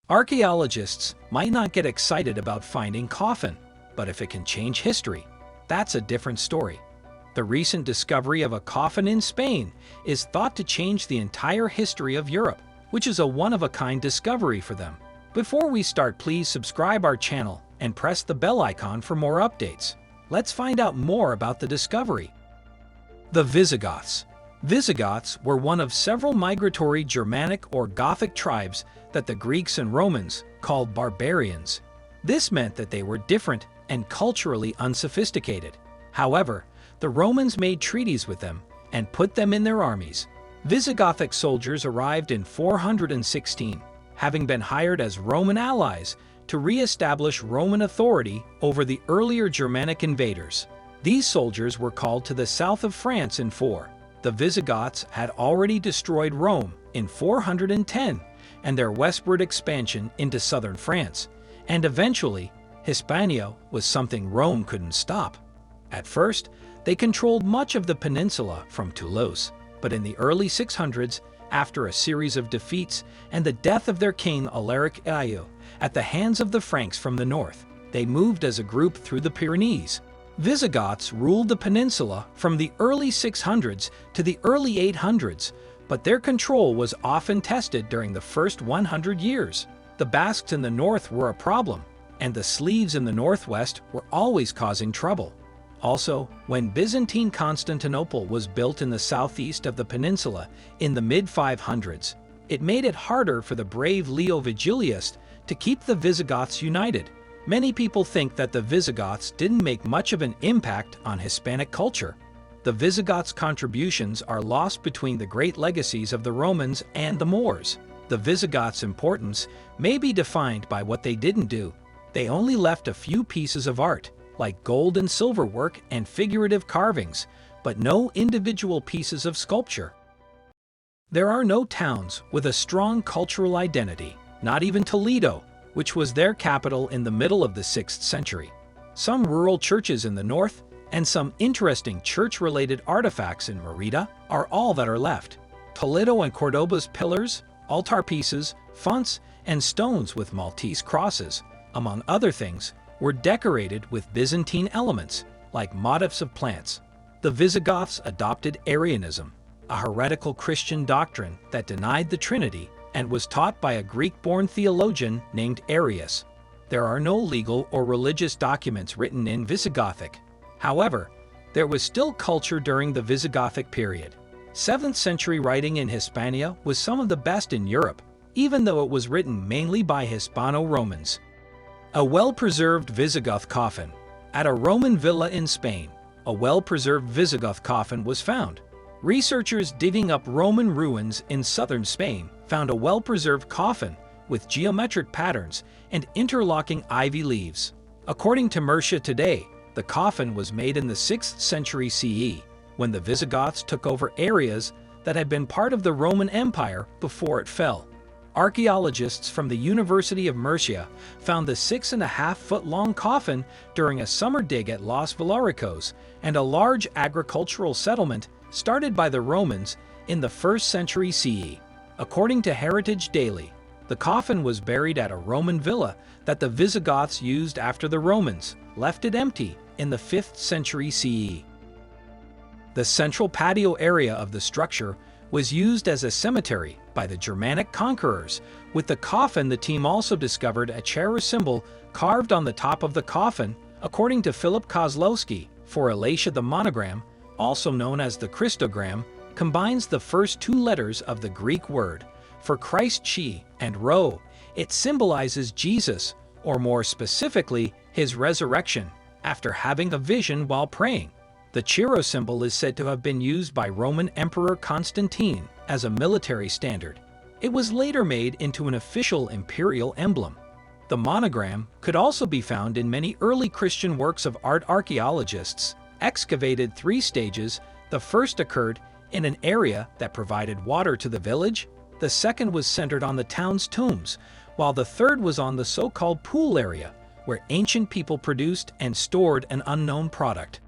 Archaeologists might not get excited about finding coffin, but if it can change history, that's a different story. The recent discovery of a coffin in Spain is thought to change the entire history of Europe, which is a one-of-a-kind discovery for them. Before we start, please subscribe our channel and press the bell icon for more updates. Let's find out more about the discovery. The Visigoths. Visigoths were one of several migratory Germanic or Gothic tribes that the Greeks and Romans called barbarians. This meant that they were different and culturally unsophisticated. However, the Romans made treaties with them and put them in their armies. Visigothic soldiers arrived in 416, having been hired as Roman allies to re-establish Roman authority over the earlier Germanic invaders. These soldiers were called to the south of France in 4. The Visigoths had already destroyed Rome in 410 and their westward expansion into southern France, and eventually Hispania was something Rome couldn't stop. At first, they controlled much of the peninsula from Toulouse, but in the early 600s, after a series of defeats and the death of their king Alaric II at the hands of the Franks from the north, they moved as a group through the Pyrenees. Visigoths ruled the peninsula from the early 600s to the early 800s, but their control was often tested during the first 100 years. The Basques in the north were a problem, and the Slaves in the northwest were always causing trouble. Also, when Byzantine Constantinople was built in the southeast of the peninsula in the mid-500s, it made it harder for the brave Leo Vigilius to keep the Visigoths united. Many people think that the Visigoths didn't make much of an impact on Hispanic culture. The Visigoths' contributions are lost between the great legacies of the Romans and the Moors. The Visigoths' importance may be defined by what they didn't do. They only left a few pieces of art, like gold and silver work and figurative carvings, but no individual pieces of sculpture. There are no towns with a strong cultural identity, not even Toledo, which was their capital in the middle of the 6th century. Some rural churches in the north and some interesting church-related artifacts in Merida are all that are left. Toledo and Cordoba's pillars, altar pieces, fonts, and stones with Maltese crosses, among other things, were decorated with Byzantine elements, like motifs of plants. The Visigoths adopted Arianism, a heretical Christian doctrine that denied the Trinity and was taught by a Greek-born theologian named Arius. There are no legal or religious documents written in Visigothic. However, there was still culture during the Visigothic period. 7th century writing in Hispania was some of the best in Europe, even though it was written mainly by Hispano-Romans. A well-preserved Visigoth coffin. At a Roman villa in Spain, a well-preserved Visigoth coffin was found. Researchers digging up Roman ruins in southern Spain found a well-preserved coffin with geometric patterns and interlocking ivy leaves. According to Murcia Today, the coffin was made in the 6th century CE, when the Visigoths took over areas that had been part of the Roman Empire before it fell. Archaeologists from the University of Murcia found the 6.5-foot-long coffin during a summer dig at Los Villaricos and a large agricultural settlement started by the Romans in the 1st century CE. According to Heritage Daily, the coffin was buried at a Roman villa that the Visigoths used after the Romans left it empty in the 5th century CE. The central patio area of the structure was used as a cemetery by the Germanic conquerors. With the coffin, the team also discovered a cherub symbol carved on the top of the coffin. According to Philip Kozlowski, for Elatia, the monogram, also known as the Christogram, combines the first 2 letters of the Greek word for Christ, chi, and rho. It symbolizes Jesus, or more specifically, his resurrection, after having a vision while praying. The Chiro symbol is said to have been used by Roman Emperor Constantine as a military standard. It was later made into an official imperial emblem. The monogram could also be found in many early Christian works of art. Archaeologists excavated 3 stages. The first occurred in an area that provided water to the village, the second was centered on the town's tombs, while the third was on the so-called pool area, where ancient people produced and stored an unknown product.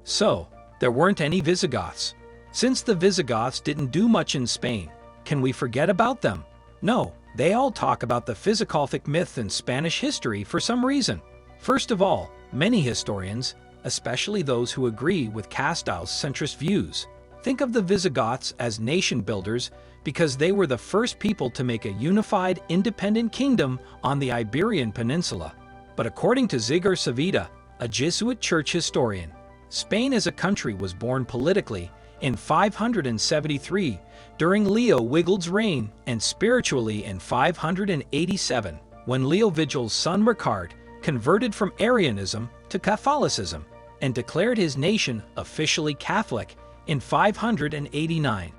So, there weren't any Visigoths. Since the Visigoths didn't do much in Spain, can we forget about them? No, They all talk about the Visigothic myth in Spanish history for some reason. First of all, many historians, especially those who agree with Castell's centrist views, think of the Visigoths as nation builders because they were the first people to make a unified, independent kingdom on the Iberian Peninsula. But according to Ziger Savita, a Jesuit church historian, Spain as a country was born politically in 573 during Leo Wigild's reign and spiritually in 587 when Leo Vigil's son Ricard converted from Arianism to Catholicism and declared his nation officially Catholic in 589.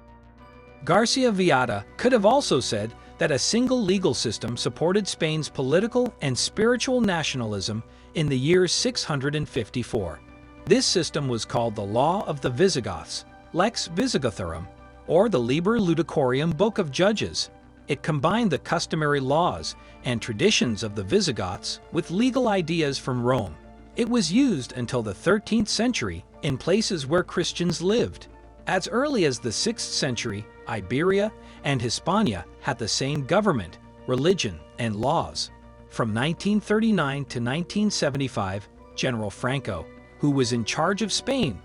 Garcia Viada could have also said that a single legal system supported Spain's political and spiritual nationalism in the year 654. This system was called the Law of the Visigoths, Lex Visigothorum, or the Liber Ludicorium Book of Judges. It combined the customary laws and traditions of the Visigoths with legal ideas from Rome. It was used until the 13th century in places where Christians lived. As early as the 6th century, Iberia and Hispania had the same government, religion, and laws. From 1939 to 1975, General Franco, who was in charge of Spain,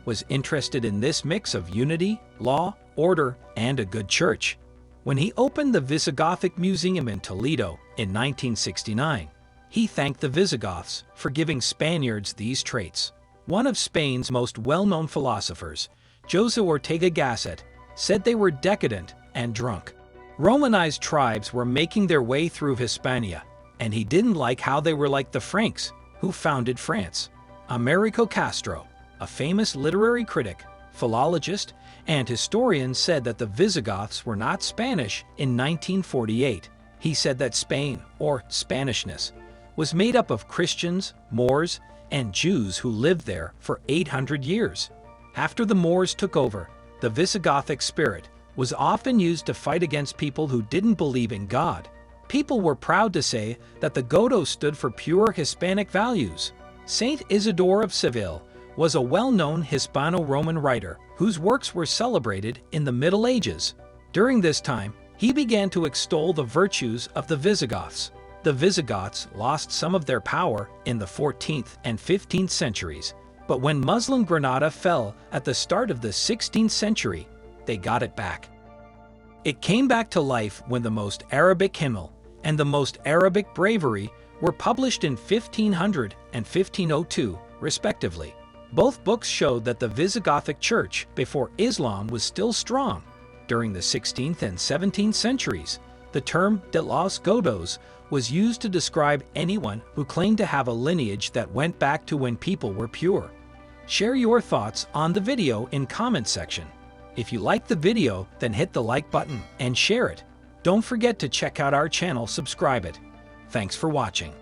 was interested in this mix of unity, law, order, and a good church. When he opened the Visigothic Museum in Toledo in 1969, he thanked the Visigoths for giving Spaniards these traits. One of Spain's most well-known philosophers, José Ortega Gasset, said they were decadent and drunk. Romanized tribes were making their way through Hispania, and he didn't like how they were like the Franks, who founded France. Americo Castro, a famous literary critic, philologist, and historian, said that the Visigoths were not Spanish in 1948. He said that Spain, or Spanishness, was made up of Christians, Moors, and Jews who lived there for 800 years. After the Moors took over, the Visigothic spirit was often used to fight against people who didn't believe in God. People were proud to say that the Godos stood for pure Hispanic values. Saint Isidore of Seville was a well-known Hispano-Roman writer whose works were celebrated in the Middle Ages. During this time, he began to extol the virtues of the Visigoths. The Visigoths lost some of their power in the 14th and 15th centuries, but when Muslim Granada fell at the start of the 16th century, they got it back. It came back to life when the Most Arabic Hymnal and the Most Arabic Bravery were published in 1500 and 1502, respectively. Both books showed that the Visigothic Church before Islam was still strong. During the 16th and 17th centuries, the term de los Godos was used to describe anyone who claimed to have a lineage that went back to when people were pure. Share your thoughts on the video in comment section. If you liked the video, then hit the like button and share it. Don't forget to check out our channel, subscribe it. Thanks for watching.